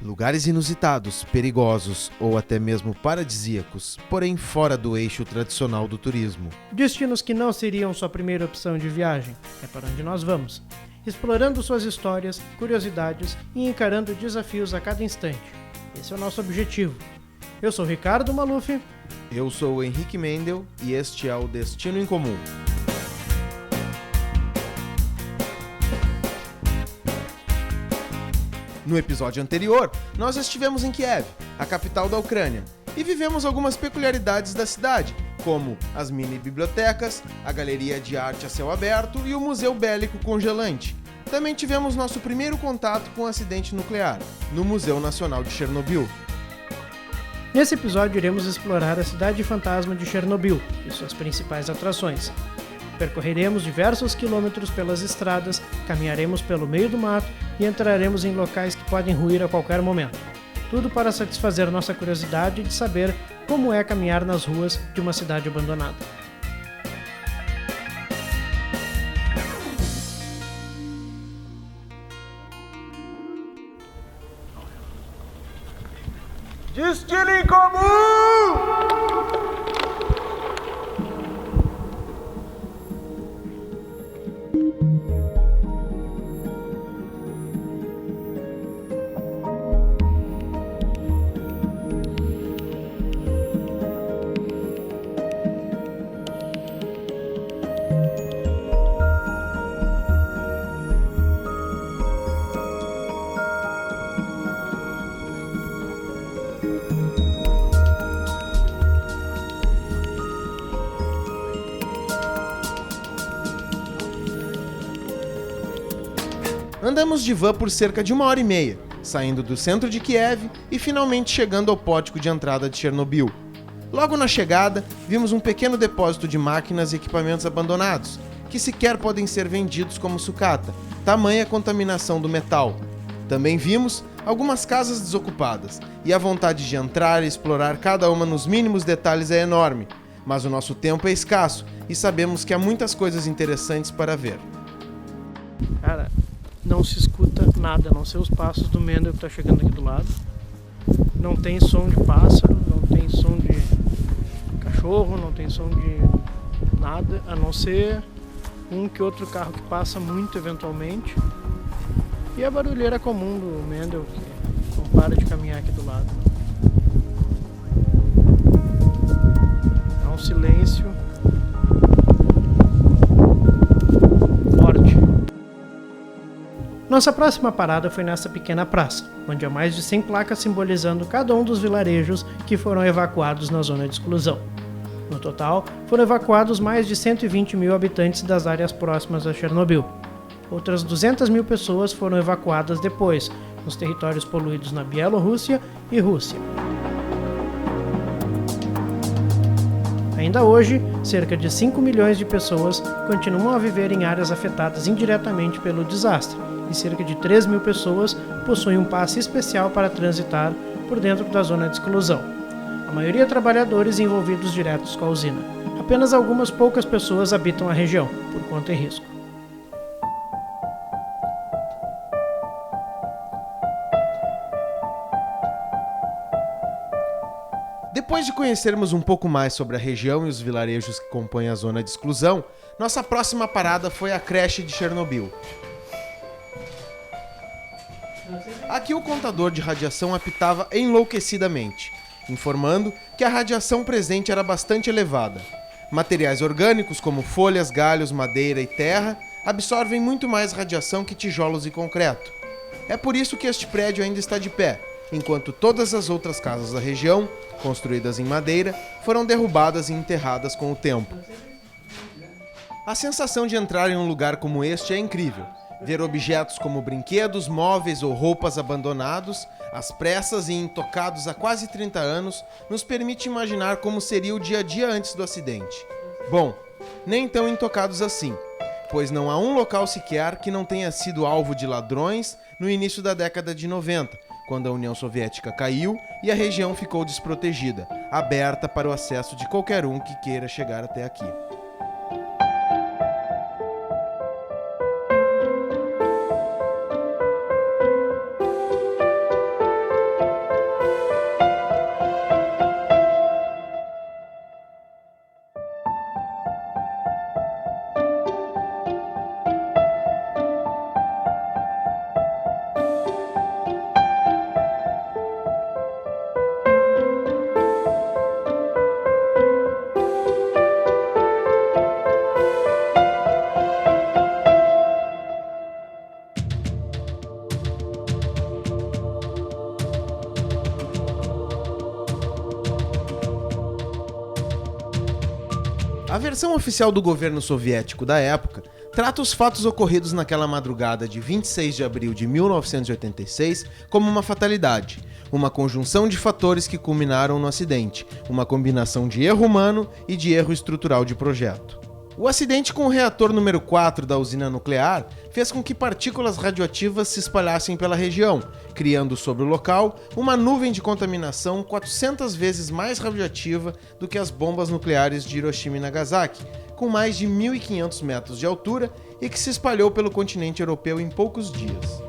Lugares inusitados, perigosos ou até mesmo paradisíacos, porém fora do eixo tradicional do turismo. Destinos que não seriam sua primeira opção de viagem, é para onde nós vamos, explorando suas histórias, curiosidades e encarando desafios a cada instante. Esse é o nosso objetivo. Eu sou Ricardo Maluf. Eu sou o Henrique Mendel e este é o Destino em Comum. No episódio anterior, nós estivemos em Kiev, a capital da Ucrânia, e vivemos algumas peculiaridades da cidade, como as mini-bibliotecas, a galeria de arte a céu aberto e o museu bélico congelante. Também tivemos nosso primeiro contato com um acidente nuclear, no Museu Nacional de Chernobyl. Nesse episódio iremos explorar a cidade fantasma de Chernobyl e suas principais atrações. Percorreremos diversos quilômetros pelas estradas, caminharemos pelo meio do mato e entraremos em locais que podem ruir a qualquer momento. Tudo para satisfazer nossa curiosidade de saber como é caminhar nas ruas de uma cidade abandonada. Destino em Comum! Andamos de van por cerca de 1h30, saindo do centro de Kiev e finalmente chegando ao pórtico de entrada de Chernobyl. Logo na chegada, vimos um pequeno depósito de máquinas e equipamentos abandonados, que sequer podem ser vendidos como sucata, tamanha contaminação do metal. Também vimos algumas casas desocupadas, e a vontade de entrar e explorar cada uma nos mínimos detalhes é enorme, mas o nosso tempo é escasso e sabemos que há muitas coisas interessantes para ver. Cara, não se escuta nada, a não ser os passos do Mendel que está chegando aqui do lado. Não tem som de pássaro, não tem som de cachorro, não tem som de nada, a não ser um que outro carro que passa muito eventualmente. E a barulheira comum do Mendel, que não para de caminhar aqui do lado. É um silêncio forte. Nossa próxima parada foi nessa pequena praça, onde há mais de 100 placas simbolizando cada um dos vilarejos que foram evacuados na zona de exclusão. No total, foram evacuados mais de 120 mil habitantes das áreas próximas a Chernobyl. Outras 200 mil pessoas foram evacuadas depois, nos territórios poluídos na Bielorrússia e Rússia. Ainda hoje, cerca de 5 milhões de pessoas continuam a viver em áreas afetadas indiretamente pelo desastre, e cerca de 3 mil pessoas possuem um passe especial para transitar por dentro da zona de exclusão. A maioria trabalhadores envolvidos diretos com a usina. Apenas algumas poucas pessoas habitam a região, por conta e risco. Depois de conhecermos um pouco mais sobre a região e os vilarejos que compõem a zona de exclusão, nossa próxima parada foi a creche de Chernobyl. Aqui o contador de radiação apitava enlouquecidamente, informando que a radiação presente era bastante elevada. Materiais orgânicos como folhas, galhos, madeira e terra absorvem muito mais radiação que tijolos e concreto. É por isso que este prédio ainda está de pé, enquanto todas as outras casas da região, construídas em madeira, foram derrubadas e enterradas com o tempo. A sensação de entrar em um lugar como este é incrível. Ver objetos como brinquedos, móveis ou roupas abandonados, às pressas e intocados há quase 30 anos, nos permite imaginar como seria o dia a dia antes do acidente. Bom, nem tão intocados assim, pois não há um local sequer que não tenha sido alvo de ladrões no início da década de 90, quando a União Soviética caiu e a região ficou desprotegida, aberta para o acesso de qualquer um que queira chegar até aqui. A versão oficial do governo soviético da época trata os fatos ocorridos naquela madrugada de 26 de abril de 1986 como uma fatalidade, uma conjunção de fatores que culminaram no acidente, uma combinação de erro humano e de erro estrutural de projeto. O acidente com o reator número 4 da usina nuclear fez com que partículas radioativas se espalhassem pela região, criando sobre o local uma nuvem de contaminação 400 vezes mais radioativa do que as bombas nucleares de Hiroshima e Nagasaki, com mais de 1.500 metros de altura e que se espalhou pelo continente europeu em poucos dias.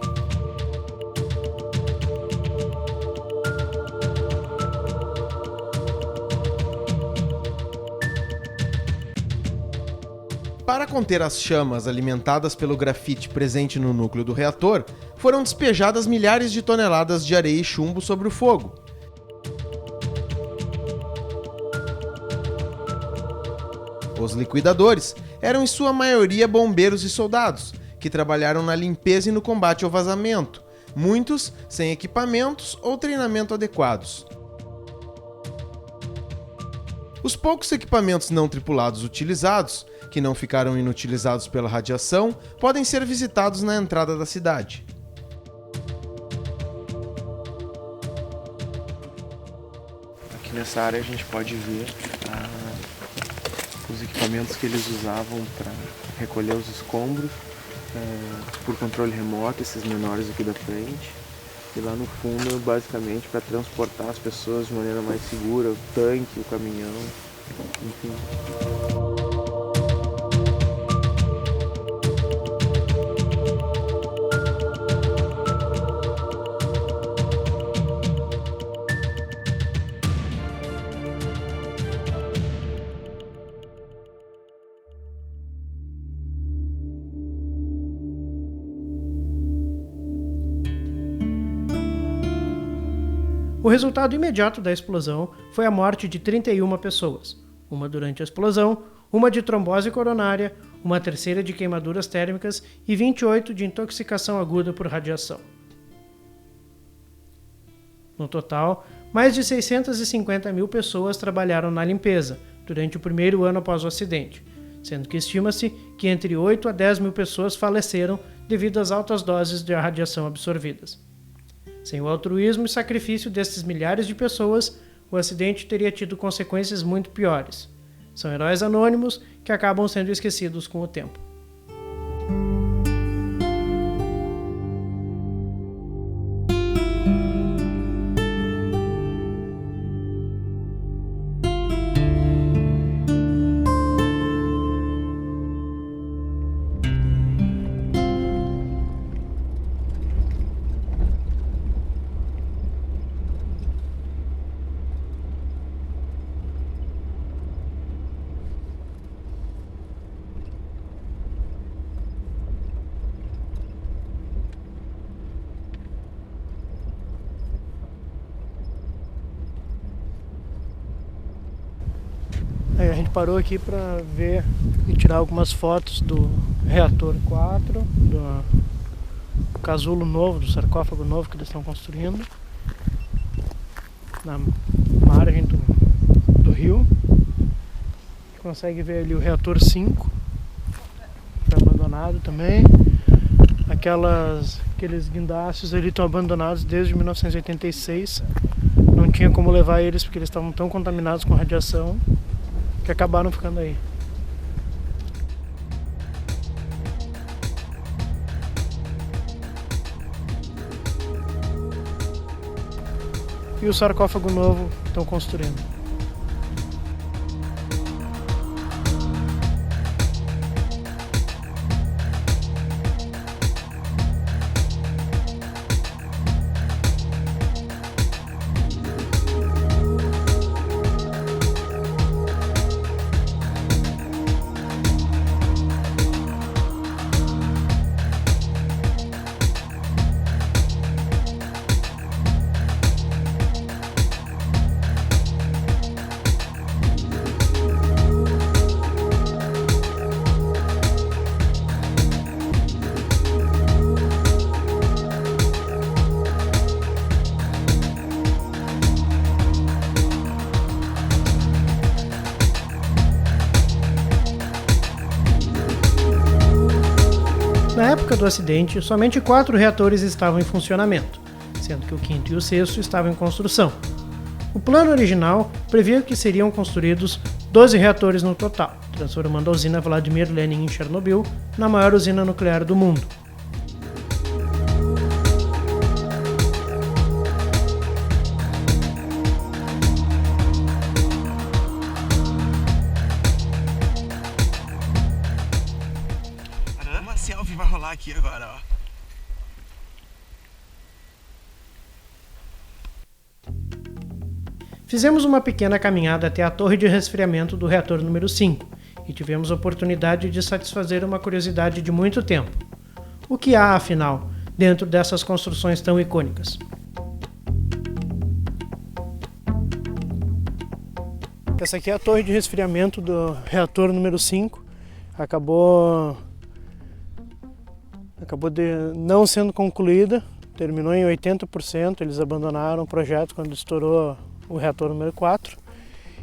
Para conter as chamas alimentadas pelo grafite presente no núcleo do reator, foram despejadas milhares de toneladas de areia e chumbo sobre o fogo. Os liquidadores eram em sua maioria bombeiros e soldados, que trabalharam na limpeza e no combate ao vazamento, muitos sem equipamentos ou treinamento adequados. Os poucos equipamentos não tripulados utilizados, que não ficaram inutilizados pela radiação, podem ser visitados na entrada da cidade. Aqui nessa área a gente pode ver os equipamentos que eles usavam para recolher os escombros por controle remoto, esses menores aqui da frente. E lá no fundo, basicamente, para transportar as pessoas de maneira mais segura, o tanque, o caminhão, enfim. O resultado imediato da explosão foi a morte de 31 pessoas, uma durante a explosão, uma de trombose coronária, uma terceira de queimaduras térmicas e 28 de intoxicação aguda por radiação. No total, mais de 650 mil pessoas trabalharam na limpeza durante o primeiro ano após o acidente, sendo que estima-se que entre 8 a 10 mil pessoas faleceram devido às altas doses de radiação absorvidas. Sem o altruísmo e sacrifício desses milhares de pessoas, o acidente teria tido consequências muito piores. São heróis anônimos que acabam sendo esquecidos com o tempo. A gente parou aqui para ver e tirar algumas fotos do reator 4, do casulo novo, do sarcófago novo que eles estão construindo na margem do rio. Consegue ver ali o reator 5, que está abandonado também. Aqueles guindastes ali estão abandonados desde 1986. Não tinha como levar eles porque eles estavam tão contaminados com radiação que acabaram ficando aí. E o sarcófago novo estão construindo. do acidente, somente 4 reatores estavam em funcionamento, sendo que o 5º e o 6º estavam em construção. O plano original previa que seriam construídos 12 reatores no total, transformando a usina Vladimir Lenin em Chernobyl na maior usina nuclear do mundo. Uma selfie vai rolar aqui agora, ó. Fizemos uma pequena caminhada até a torre de resfriamento do reator número 5 e tivemos a oportunidade de satisfazer uma curiosidade de muito tempo. O que há, afinal, dentro dessas construções tão icônicas? Essa aqui é a torre de resfriamento do reator número 5. Acabou não sendo concluída, terminou em 80%, eles abandonaram o projeto quando estourou o reator número 4.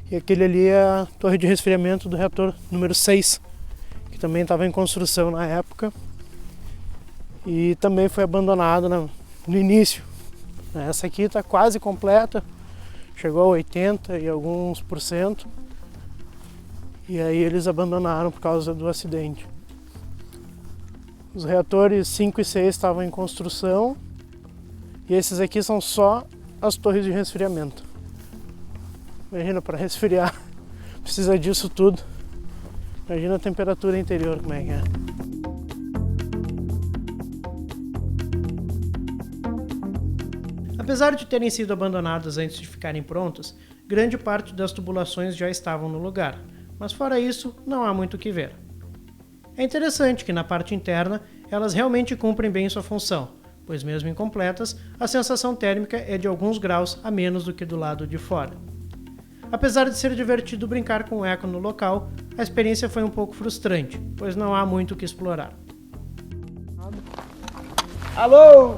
E aquele ali é a torre de resfriamento do reator número 6, que também estava em construção na época e também foi abandonado no início. Essa aqui está quase completa, chegou a 80% e alguns por cento, e aí eles abandonaram por causa do acidente. Os reatores 5 e 6 estavam em construção e esses aqui são só as torres de resfriamento. Imagina, para resfriar precisa disso tudo. Imagina a temperatura interior como é que é. Apesar de terem sido abandonadas antes de ficarem prontas, grande parte das tubulações já estavam no lugar, mas fora isso, não há muito o que ver. É interessante que na parte interna elas realmente cumprem bem sua função, pois mesmo incompletas, a sensação térmica é de alguns graus a menos do que do lado de fora. Apesar de ser divertido brincar com o eco no local, a experiência foi um pouco frustrante, pois não há muito o que explorar. Alô!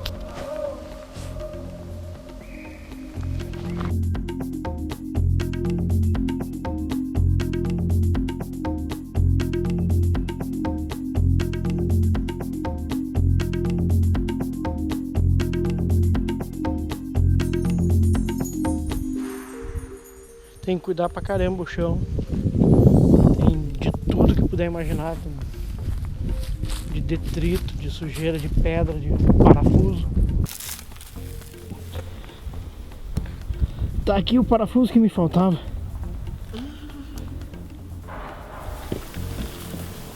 Tem que cuidar pra caramba o chão. Tem de tudo que puder imaginar. De detrito, de sujeira, de pedra, de parafuso. Tá aqui o parafuso que me faltava.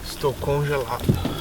Estou congelado.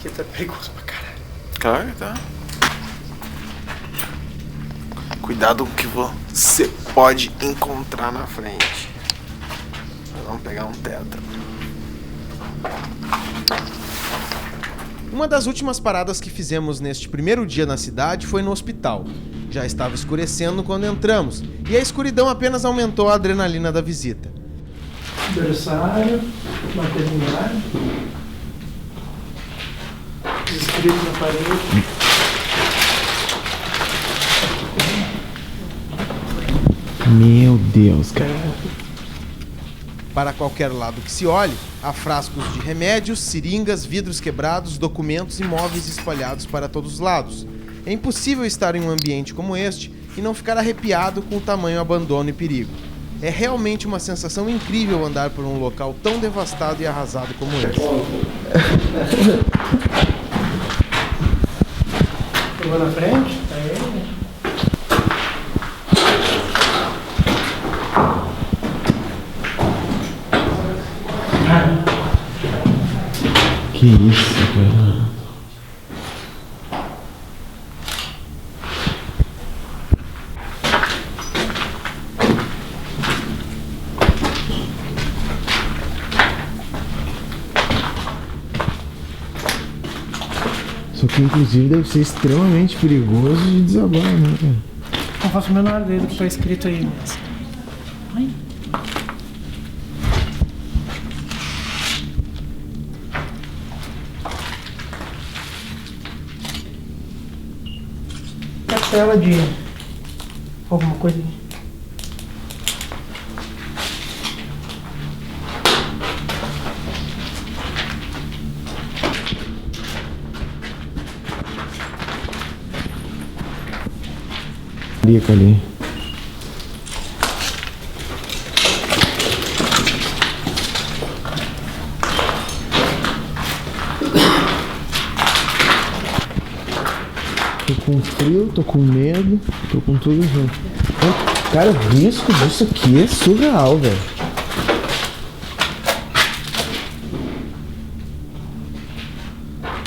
Aqui tá perigoso pra caralho. Claro, tá. Cuidado com o que você pode encontrar na frente. Vamos pegar um tetra. Uma das últimas paradas que fizemos neste primeiro dia na cidade foi no hospital. Já estava escurecendo quando entramos, e a escuridão apenas aumentou a adrenalina da visita. Berçário, maternidade, escrito na parede. Meu Deus, cara. Para qualquer lado que se olhe, há frascos de remédios, seringas, vidros quebrados, documentos e móveis espalhados para todos os lados. É impossível estar em um ambiente como este e não ficar arrepiado com o tamanho abandono e perigo. É realmente uma sensação incrível andar por um local tão devastado e arrasado como esse. Pegou na frente? Tá ele. Que isso, cara. Só que inclusive deve ser extremamente perigoso de desabar, né, cara? Não faço a menor ideia do que tá escrito aí, mas... Ai. Cartela de alguma coisa aí. Ali. Tô com frio, tô com medo, tô com tudo junto. Cara, o risco disso aqui é surreal, velho.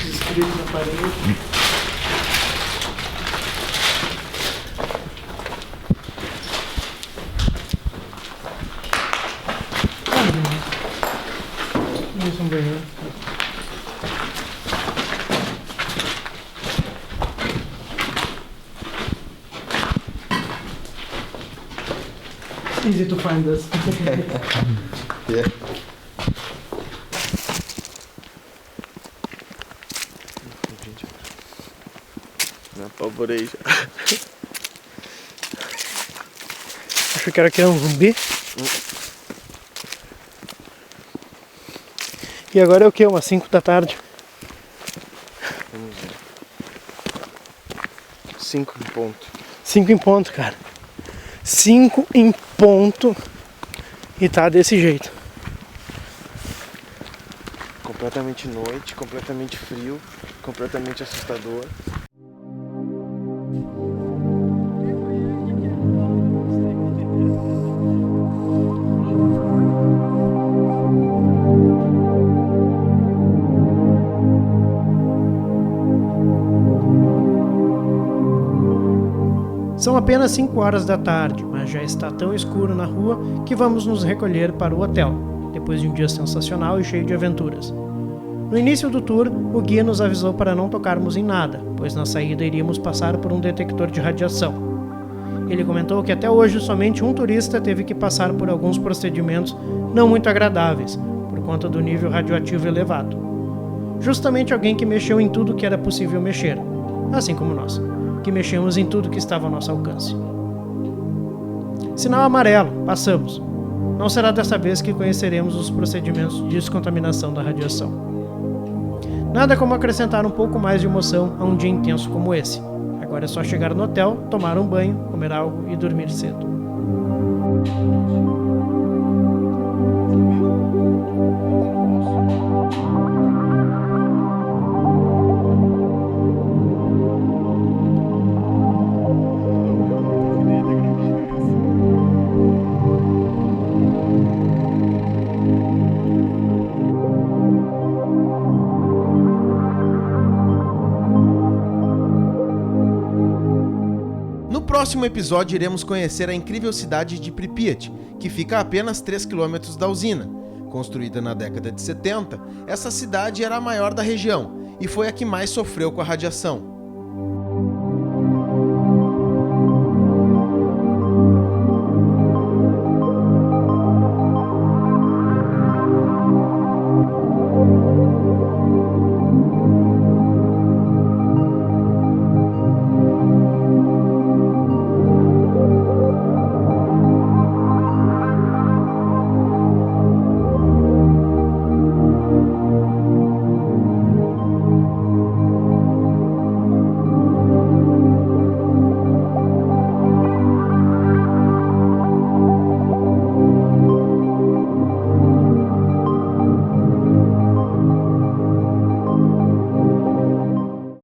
Escrito na parede. Isso é um banheiro. Easy to find us. Yeah. Me apavorei já. Achei que era aqui um zumbi. E agora é o que? Umas 5 da tarde. Vamos ver. 5 em ponto. 5 em ponto, cara. 5 em ponto. E tá desse jeito. Completamente noite, completamente frio, completamente assustador. São apenas 5 horas da tarde, mas já está tão escuro na rua que vamos nos recolher para o hotel, depois de um dia sensacional e cheio de aventuras. No início do tour, o guia nos avisou para não tocarmos em nada, pois na saída iríamos passar por um detector de radiação. Ele comentou que até hoje somente um turista teve que passar por alguns procedimentos não muito agradáveis, por conta do nível radioativo elevado. Justamente alguém que mexeu em tudo que era possível mexer, assim como nós, que mexemos em tudo que estava ao nosso alcance. Sinal amarelo, passamos. Não será dessa vez que conheceremos os procedimentos de descontaminação da radiação. Nada como acrescentar um pouco mais de emoção a um dia intenso como esse. Agora é só chegar no hotel, tomar um banho, comer algo e dormir cedo. No próximo episódio iremos conhecer a incrível cidade de Pripyat, que fica a apenas 3 km da usina. Construída na década de 70, essa cidade era a maior da região e foi a que mais sofreu com a radiação.